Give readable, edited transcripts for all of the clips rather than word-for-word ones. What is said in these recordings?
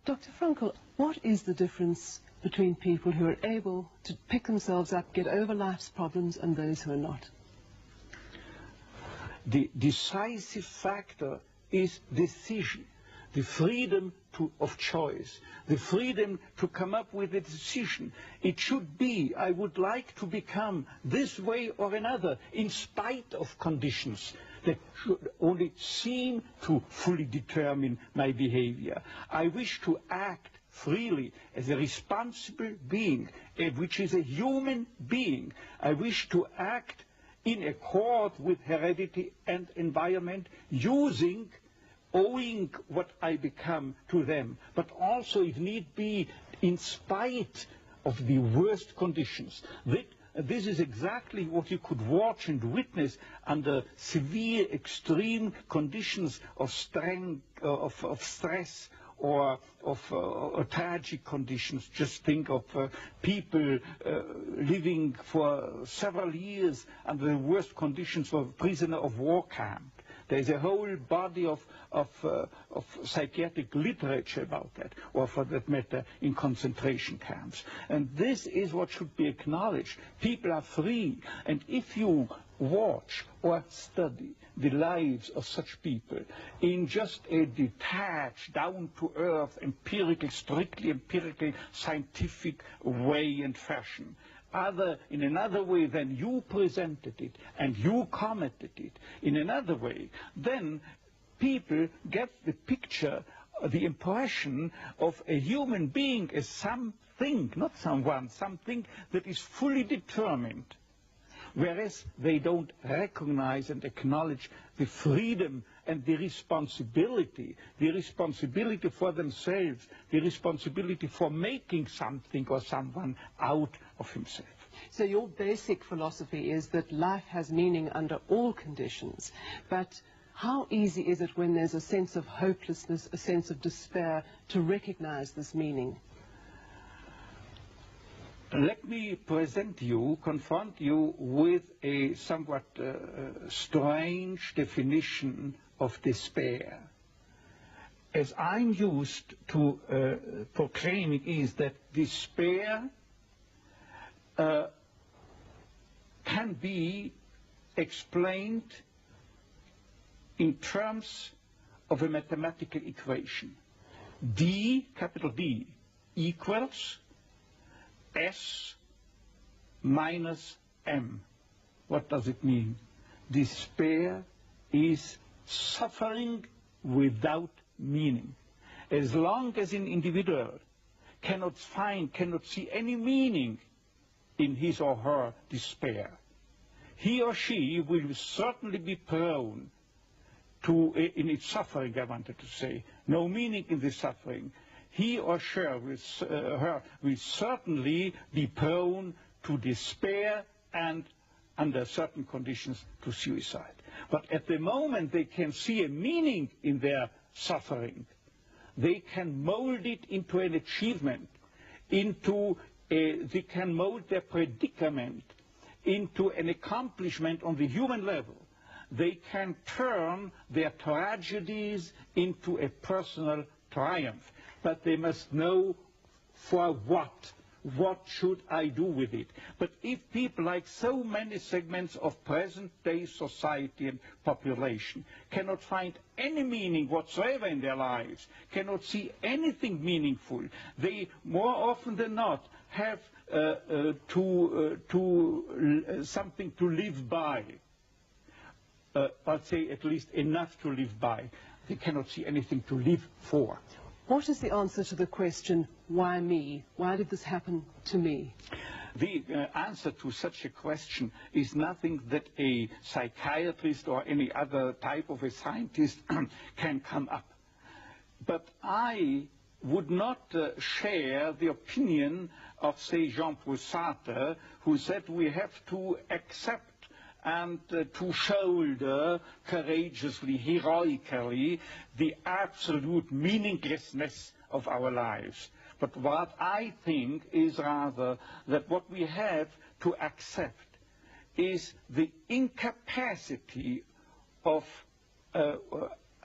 Dr. Frankl, what is the difference between people who are able to pick themselves up, get over life's problems, and those who are not? The decisive factor is decision, the freedom of choice, the freedom to come up with a decision. It should be, I would like to become this way or another, in spite of conditions that should only seem to fully determine my behavior. I wish to act freely as a responsible being, which is a human being. I wish to act in accord with heredity and environment, owing what I become to them, but also, if need be, in spite of the worst conditions. This is exactly what you could watch and witness under severe, extreme conditions of stress or of tragic conditions. Just think of people living for several years under the worst conditions of prisoner of war camp. There is a whole body of psychiatric literature about that, or for that matter, in concentration camps. And this is what should be acknowledged. People are free, and if you watch or study the lives of such people in just a detached, down-to-earth, strictly empirical, scientific way and fashion, in another way than you presented it and you commented it in another way, then people get the picture, the impression of a human being as something, not someone, something that is fully determined, whereas they don't recognize and acknowledge the freedom and the responsibility for themselves, the responsibility for making something or someone out of himself. So your basic philosophy is that life has meaning under all conditions, but how easy is it when there's a sense of hopelessness, a sense of despair, to recognize this meaning? Let me confront you with a somewhat strange definition of despair. As I'm used to proclaiming is that despair can be explained in terms of a mathematical equation. D, capital D, equals S minus M. What does it mean? Despair is suffering without meaning. As long as an individual cannot see any meaning in his or her despair, he or she will certainly be prone to, in its suffering, I wanted to say, no meaning in the suffering, he or she will certainly be prone to despair and, under certain conditions, to suicide. But at the moment they can see a meaning in their suffering, they can mold it into an achievement, they can mold their predicament into an accomplishment on the human level. They can turn their tragedies into a personal triumph. But they must know for what. What should I do with it? But if people, like so many segments of present-day society and population, cannot find any meaning whatsoever in their lives, cannot see anything meaningful, they more often than not have something to live by. I'd say at least enough to live by. They cannot see anything to live for. What is the answer to the question, why me? Why did this happen to me? The answer to such a question is nothing that a psychiatrist or any other type of a scientist can come up. But I would not share the opinion of, say, Jean-Paul Sartre, who said we have to accept and to shoulder courageously, heroically, the absolute meaninglessness of our lives. But what I think is rather that what we have to accept is the incapacity of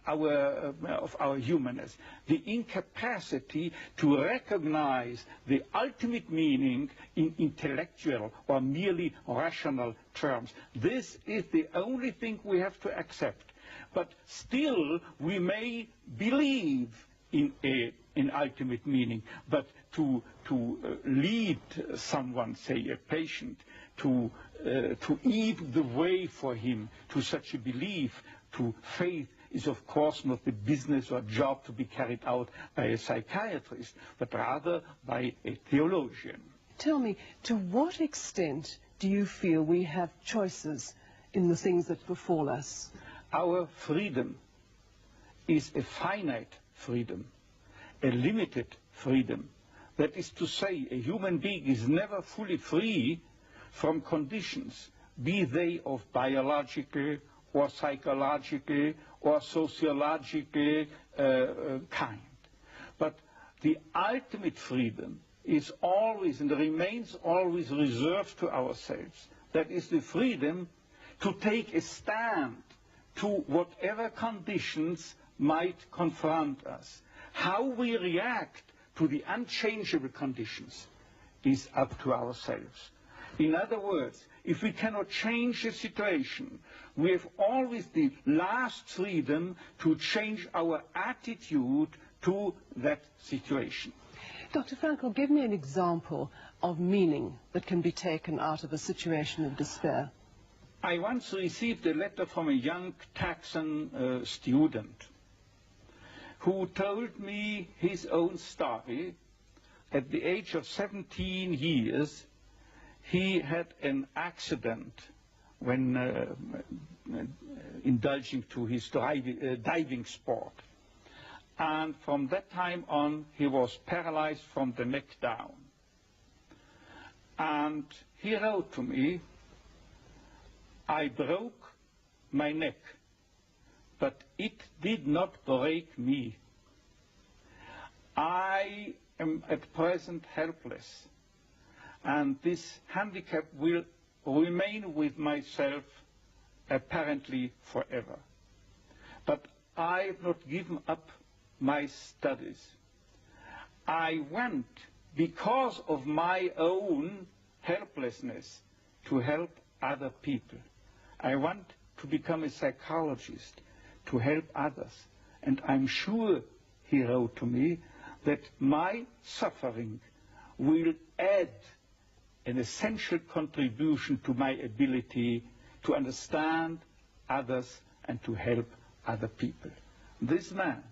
our humanness, the incapacity to recognize the ultimate meaning in intellectual or merely rational terms. This is the only thing we have to accept. But still, we may believe in an ultimate meaning, but to lead someone, say a patient, to eat the way for him to such a belief, to faith, is of course not the business or job to be carried out by a psychiatrist, but rather by a theologian. Tell me, to what extent do you feel we have choices in the things that befall us? Our freedom is a finite freedom, a limited freedom. That is to say, a human being is never fully free from conditions, be they of biological or psychological or sociological kind. But the ultimate freedom is always and remains always reserved to ourselves. That is the freedom to take a stand to whatever conditions might confront us. How we react to the unchangeable conditions is up to ourselves. In other words, if we cannot change the situation, we have always the last freedom to change our attitude to that situation. Dr. Frankl, give me an example of meaning that can be taken out of a situation of despair. I once received a letter from a young Texan student who told me his own story. At the age of 17 years, he had an accident when indulging to his diving sport. And from that time on, he was paralyzed from the neck down. And he wrote to me, "I broke my neck, but it did not break me. I am at present helpless, and this handicap will remain with myself apparently forever. But I have not given up my studies. I want, because of my own helplessness, to help other people. I want to become a psychologist, to help others. And I'm sure," he wrote to me, "that my suffering will add an essential contribution to my ability to understand others and to help other people." This man,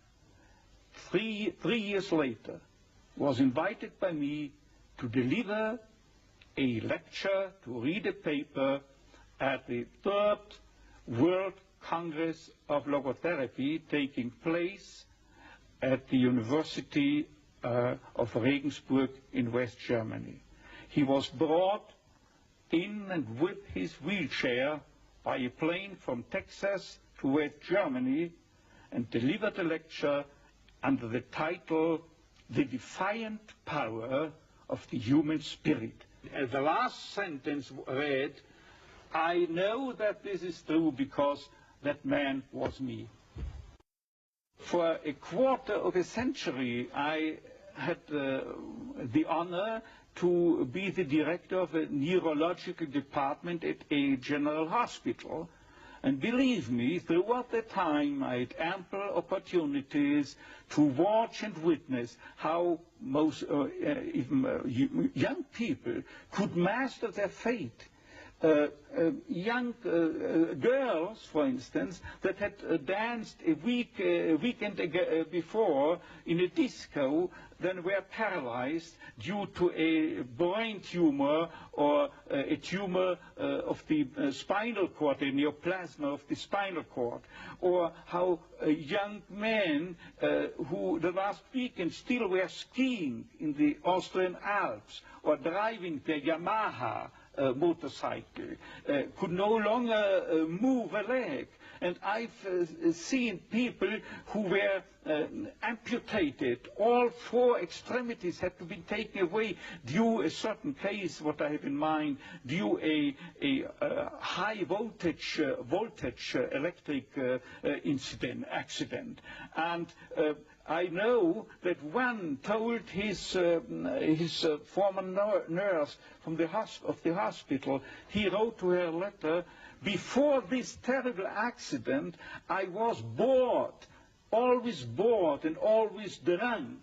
three years later, was invited by me to deliver a lecture, to read a paper at the 3rd World Congress of Logotherapy taking place at the University of Regensburg in West Germany. He was brought in and with his wheelchair by a plane from Texas to West Germany and delivered a lecture under the title, "The Defiant Power of the Human Spirit." And the last sentence read, "I know that this is true because that man was me." For a quarter of a century, I had the honor to be the director of a neurological department at a general hospital. And believe me, throughout that time, I had ample opportunities to watch and witness how most young people could master their fate. Young girls, for instance, that had danced a weekend before in a disco, then were paralyzed due to a brain tumor or a tumor of the spinal cord, a neoplasma of the spinal cord. Or how young men who the last weekend still were skiing in the Austrian Alps or driving their Yamaha motorcycle, could no longer move a leg. And I've seen people who were amputated. All 4 extremities had to be taken away due a certain case, what I have in mind, due a high voltage electric accident. And I know that one told his former nurse from the hospital, he wrote to her a letter, before this terrible accident, I was bored, always bored and always drunk.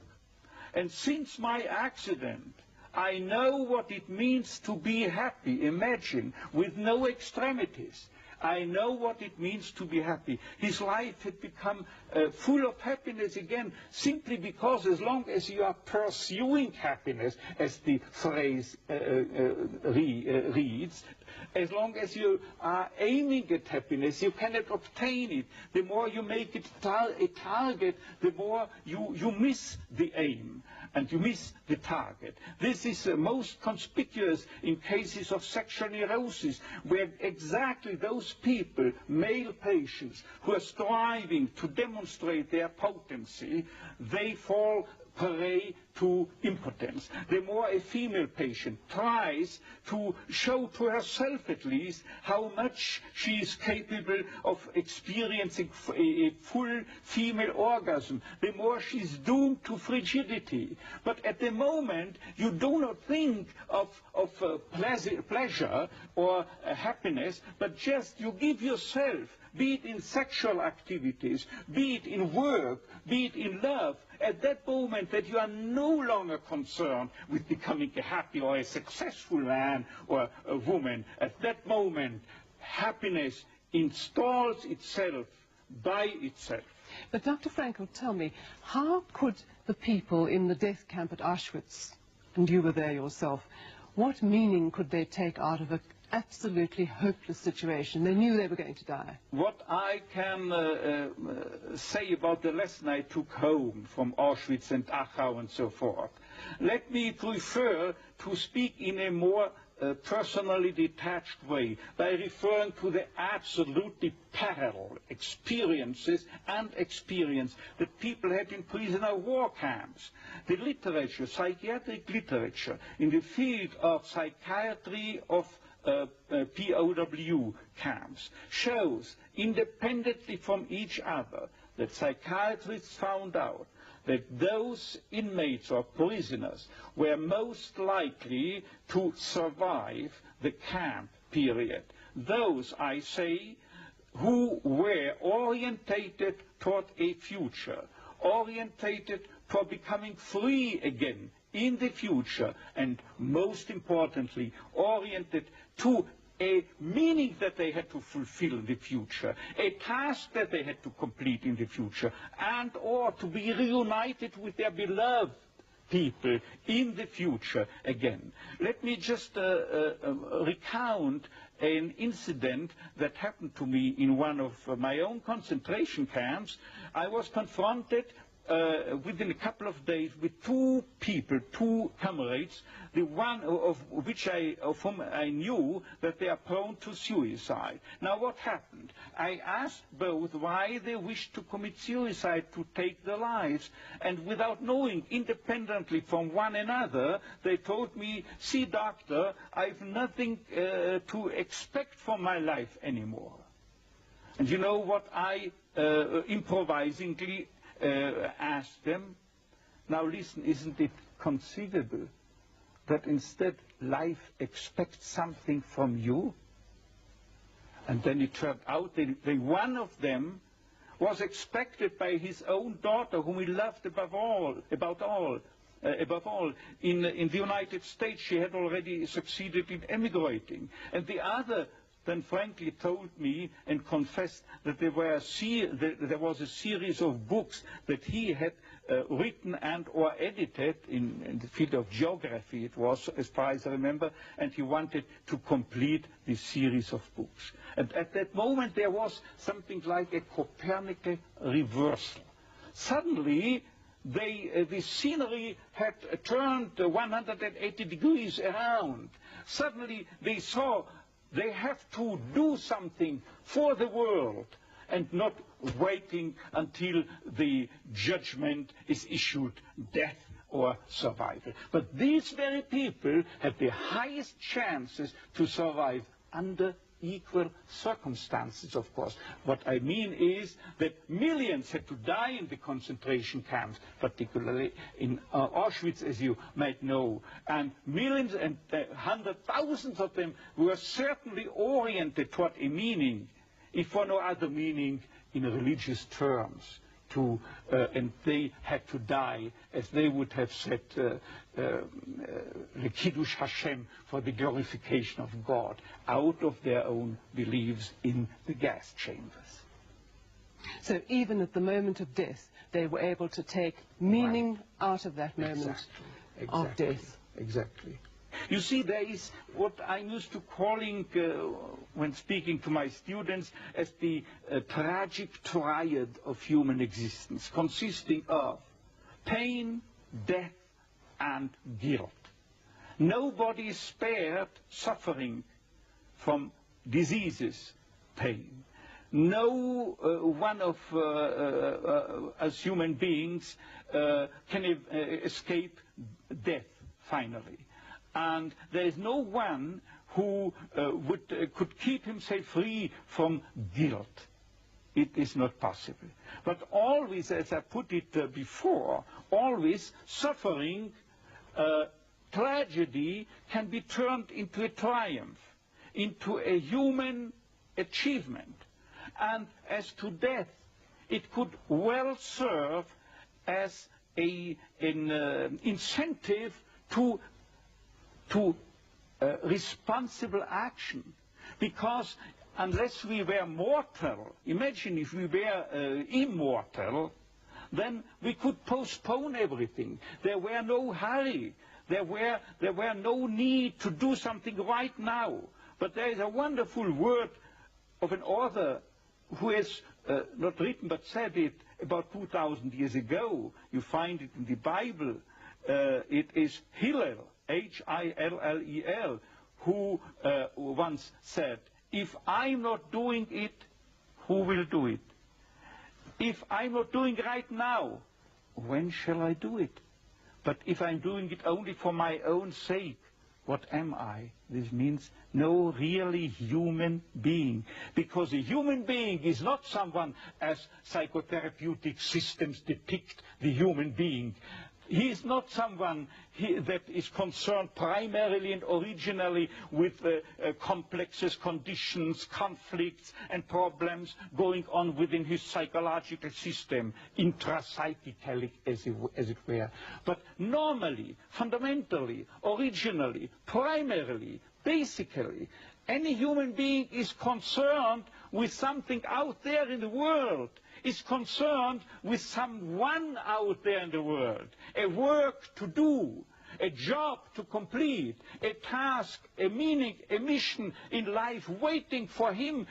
And since my accident, I know what it means to be happy, imagine, with no extremities. I know what it means to be happy. His life had become full of happiness again, simply because as long as you are pursuing happiness, as the phrase reads, as long as you are aiming at happiness, you cannot obtain it. The more you make it a target, the more you miss the aim. And you miss the target. This is most conspicuous in cases of sexual neurosis, where exactly those people, male patients, who are striving to demonstrate their potency, they fall prey to impotence. The more a female patient tries to show to herself at least how much she is capable of experiencing a full female orgasm, the more she is doomed to frigidity. But at the moment, you do not think of pleasure or happiness, but just you give yourself, be it in sexual activities, be it in work, be it in love, at that moment that you are no longer concerned with becoming a happy or a successful man or a woman. At that moment, happiness installs itself by itself. But Dr. Frankl, tell me, how could the people in the death camp at Auschwitz, and you were there yourself, what meaning could they take out of an absolutely hopeless situation? They knew they were going to die. What I can say about the lesson I took home from Auschwitz and Dachau and so forth, let me prefer to speak in a more personally detached way by referring to the absolutely parallel experiences and experience that people had in prisoner war camps. The literature, psychiatric literature in the field of psychiatry of POW camps shows, independently from each other, that psychiatrists found out that those inmates or prisoners were most likely to survive the camp period. Those, I say, who were orientated toward a future, orientated toward becoming free again in the future, and most importantly, oriented to a meaning that they had to fulfill in the future, a task that they had to complete in the future, and or to be reunited with their beloved people in the future again. Let me just recount an incident that happened to me in one of my own concentration camps. I was confronted within a couple of days with 2 people, 2 comrades, the one of whom I knew that they are prone to suicide. Now what happened? I asked both why they wished to commit suicide, to take their lives, and without knowing, independently from one another, they told me, see doctor, I've nothing to expect from my life anymore. And you know what I improvisingly asked them? Now listen, isn't it conceivable that instead life expects something from you? And then it turned out that one of them was expected by his own daughter, whom he loved above all. In the United States, she had already succeeded in emigrating. And the other then frankly told me and confessed that there was a series of books that he had written and or edited in the field of geography, it was, as far as I remember, and he wanted to complete this series of books. And at that moment there was something like a Copernican reversal. Suddenly the scenery had turned 180 degrees around. Suddenly they saw they have to do something for the world. and not waiting until the judgment is issued, death or survival. But these very people have the highest chances to survive under equal circumstances, of course. What I mean is that millions had to die in the concentration camps, particularly in Auschwitz, as you might know, and millions and hundred thousands of them were certainly oriented toward a meaning, if for no other meaning, in religious terms. And they had to die, as they would have said, the Kiddush Hashem, for the glorification of God, out of their own beliefs in the gas chambers. So even at the moment of death, they were able to take meaning out of that moment of death. Exactly. You see, there is what I'm used to calling, when speaking to my students, as the tragic triad of human existence, consisting of pain, death, and guilt. Nobody is spared suffering from diseases, pain. No one of us human beings can escape death, finally. And there is no one who could keep himself free from guilt. It is not possible. But always, as I put it before, always suffering, tragedy can be turned into a triumph, into a human achievement. And as to death, it could well serve as an incentive to responsible action, because unless we were mortal, imagine if we were immortal, then we could postpone everything. There were no hurry. There were no need to do something right now. But there is a wonderful word of an author who has not written but said it about 2,000 years ago. You find it in the Bible. It is Hillel, H-I-L-L-E-L, who once said, if I'm not doing it, who will do it? If I'm not doing it right now, when shall I do it? But if I'm doing it only for my own sake, what am I? This means no really human being. Because a human being is not someone, as psychotherapeutic systems depict the human being. He is not someone that is concerned primarily and originally with complexes, conditions, conflicts, and problems going on within his psychological system, intrapsychically, as it were. But normally, fundamentally, originally, primarily, basically, any human being is concerned with something out there in the world, is concerned with someone out there in the world, a work to do, a job to complete, a task, a meaning, a mission in life waiting for him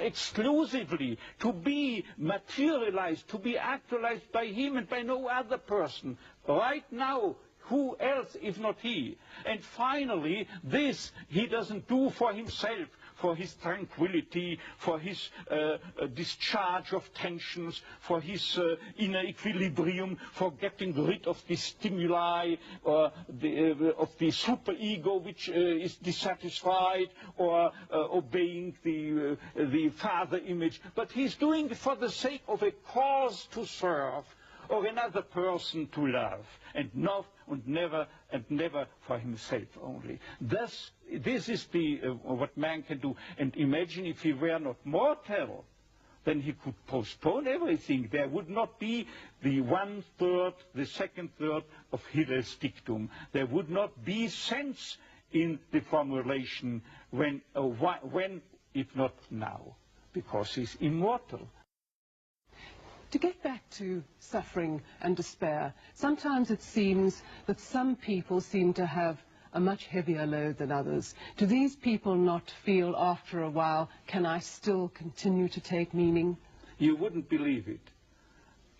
exclusively to be materialized, to be actualized by him and by no other person. Right now, who else if not he? And finally, this he doesn't do for himself, for his tranquility, for his discharge of tensions, for his inner equilibrium, for getting rid of the stimuli of the superego which is dissatisfied, or obeying the father image. But he's doing it for the sake of a cause to serve, or another person to love, and never for himself only. Thus, this is what man can do. And imagine if he were not mortal, then he could postpone everything. There would not be the 1/3, the 2/3 of Hillel's dictum. There would not be sense in the formulation when, if not now, because he's immortal. To get back to suffering and despair, sometimes it seems that some people seem to have a much heavier load than others. Do these people not feel after a while, can I still continue to take meaning? You wouldn't believe it.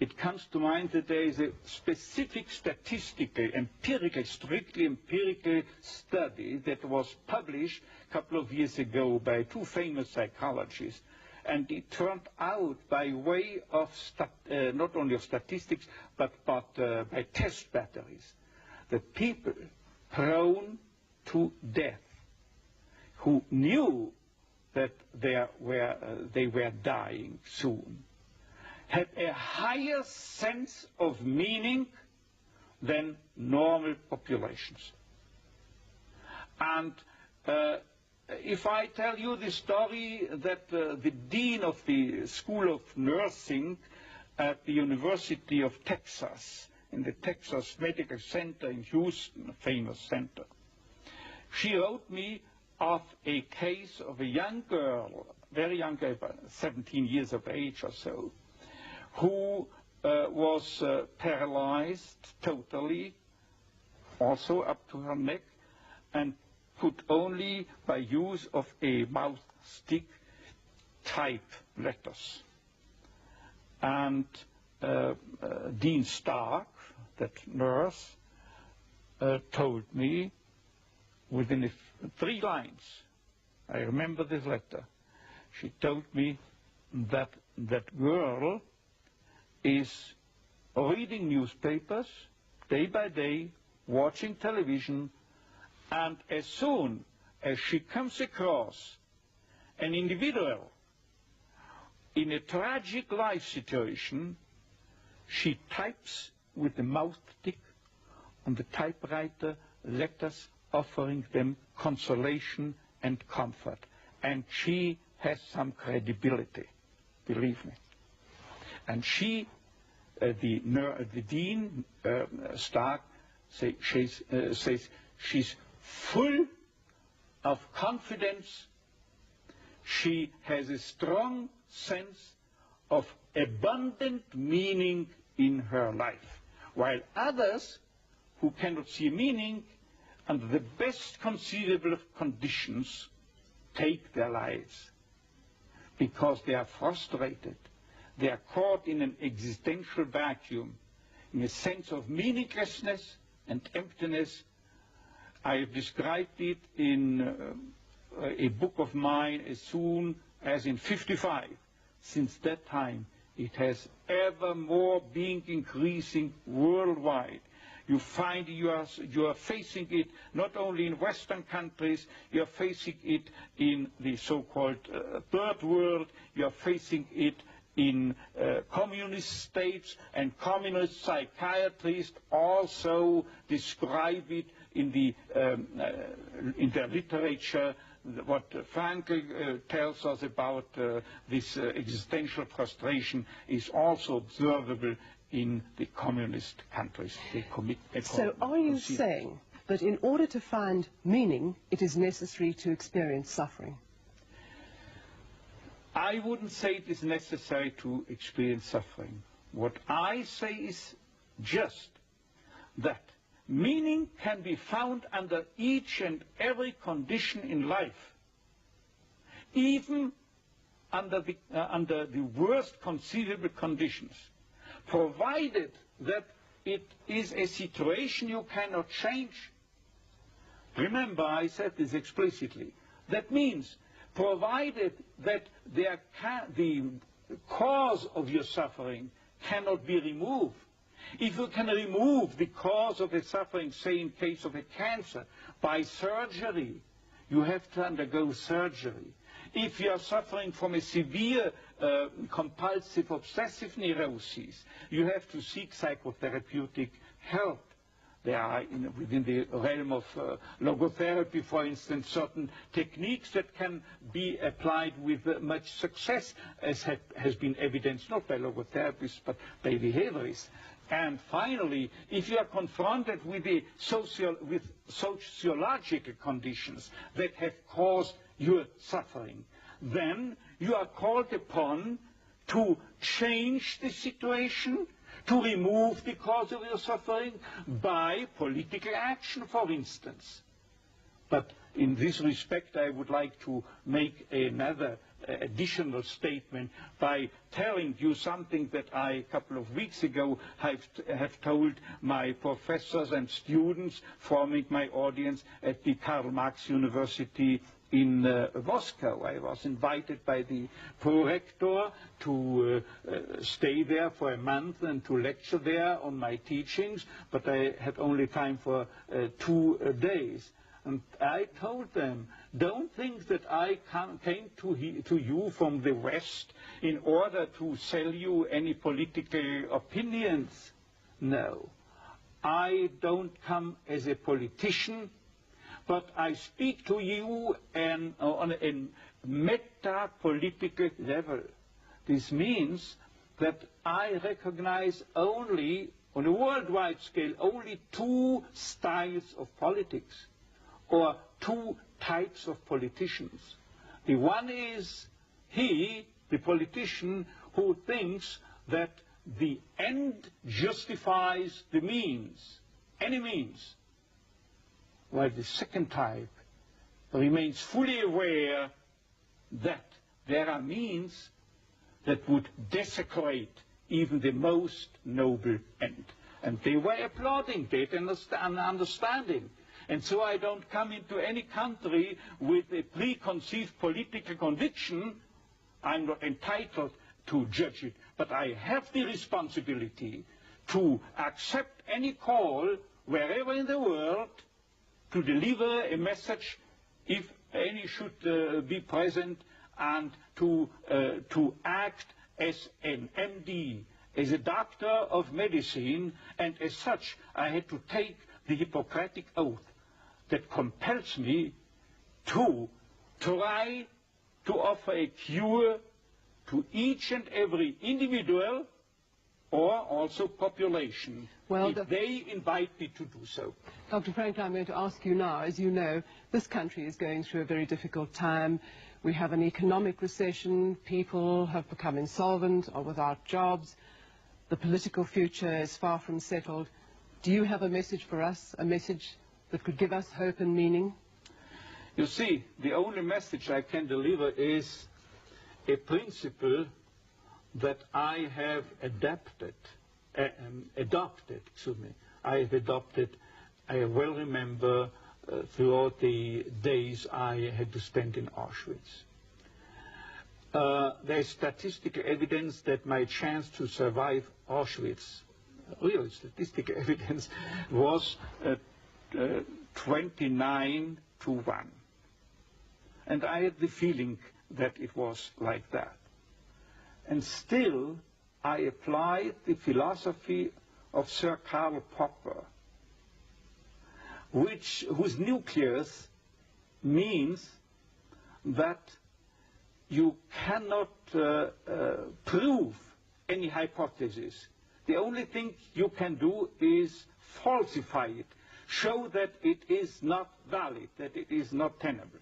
It comes to mind that there is a specific statistical, empirical, strictly empirical study that was published a couple of years ago by two famous psychologists, And it turned out, by way of not only of statistics, but by test batteries, that people prone to death, who knew that they were dying soon, had a higher sense of meaning than normal populations. And if I tell you the story that the dean of the School of Nursing at the University of Texas, in the Texas Medical Center in Houston, a famous center, she wrote me of a case of a young girl, very young girl, 17 years of age or so, who was paralyzed totally, also up to her neck, and could only, by use of a mouth stick, type letters. And Dean Stark, that nurse, told me within 3 lines, I remember this letter, she told me that that girl is reading newspapers day by day, watching television, and as soon as she comes across an individual in a tragic life situation, she types with the mouth stick on the typewriter letters offering them consolation and comfort. And she has some credibility, believe me. And she, the Dean Stark, says she's full of confidence. She has a strong sense of abundant meaning in her life, while others who cannot see meaning under the best conceivable of conditions take their lives because they are frustrated. They are caught in an existential vacuum, in a sense of meaninglessness and emptiness. I have described it in a book of mine as soon as in 55. Since that time, it has ever more been increasing worldwide. You find you are facing it not only in Western countries, you are facing it in the so-called third world, you are facing it in communist states, and communist psychiatrists also describe it in their literature. What Frankl tells us about this existential frustration is also observable in the communist countries. So are you saying that in order to find meaning, it is necessary to experience suffering? I wouldn't say it is necessary to experience suffering. What I say is just that meaning can be found under each and every condition in life, even under the worst conceivable conditions, provided that it is a situation you cannot change. Remember, I said this explicitly. That means provided that the cause of your suffering cannot be removed. If you can remove the cause of the suffering, say in case of a cancer, by surgery, you have to undergo surgery. If you are suffering from a severe compulsive obsessive neurosis, you have to seek psychotherapeutic help. There are, within the realm of logotherapy, for instance, certain techniques that can be applied with much success, as has been evidenced not by logotherapists but by behaviorists. And finally, if you are confronted with sociological conditions that have caused your suffering, then you are called upon to change the situation, to remove the cause of your suffering by political action, for instance. But in this respect, I would like to make another additional statement by telling you something that I, a couple of weeks ago, have told my professors and students forming my audience at the Karl Marx University in Moscow. I was invited by the prorector to stay there for a month and to lecture there on my teachings, but I had only time for 2 days. And I told them, don't think that I came to you from the West in order to sell you any political opinions. No, I don't come as a politician, but I speak to you on a meta-political level. This means that I recognize only, on a worldwide scale, only 2 styles of politics, or 2 types of politicians. The one is he, the politician, who thinks that the end justifies the means, any means, while the second type remains fully aware that there are means that would desecrate even the most noble end. And they were applauding that and understanding. And so I don't come into any country with a preconceived political conviction. I'm not entitled to judge it, but I have the responsibility to accept any call wherever in the world to deliver a message, if any should be present, and to act as an MD, as a doctor of medicine, and as such I had to take the Hippocratic oath that compels me to try to offer a cure to each and every individual or also population, if they invite me to do so. Dr. Frankl, I'm going to ask you now, as you know, this country is going through a very difficult time. We have an economic recession, people have become insolvent or without jobs, the political future is far from settled. Do you have a message for us, a message that could give us hope and meaning? You see, the only message I can deliver is a principle that I have adopted. I well remember throughout the days I had to spend in Auschwitz. There is statistical evidence that my chance to survive Auschwitz, real statistical evidence, was 29 to 1. And I had the feeling that it was like that. And still, I applied the philosophy of Sir Karl Popper, whose nucleus means that you cannot prove any hypothesis. The only thing you can do is falsify it, show that it is not valid, that it is not tenable.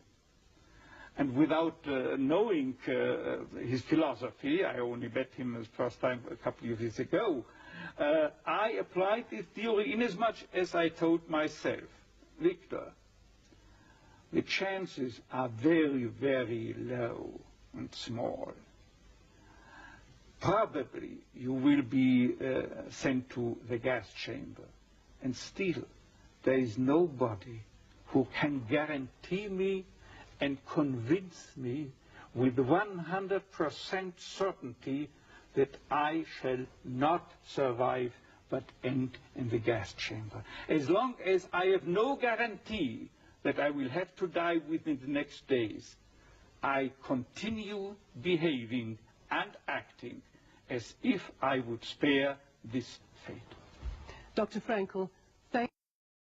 And without knowing his philosophy, I only met him the first time a couple of years ago, I applied this theory inasmuch as I told myself, Viktor, the chances are very, very low and small. Probably you will be sent to the gas chamber, and still there is nobody who can guarantee me and convince me with 100% certainty that I shall not survive but end in the gas chamber. As long as I have no guarantee that I will have to die within the next days, I continue behaving and acting as if I would spare this fate. Dr. Frankl,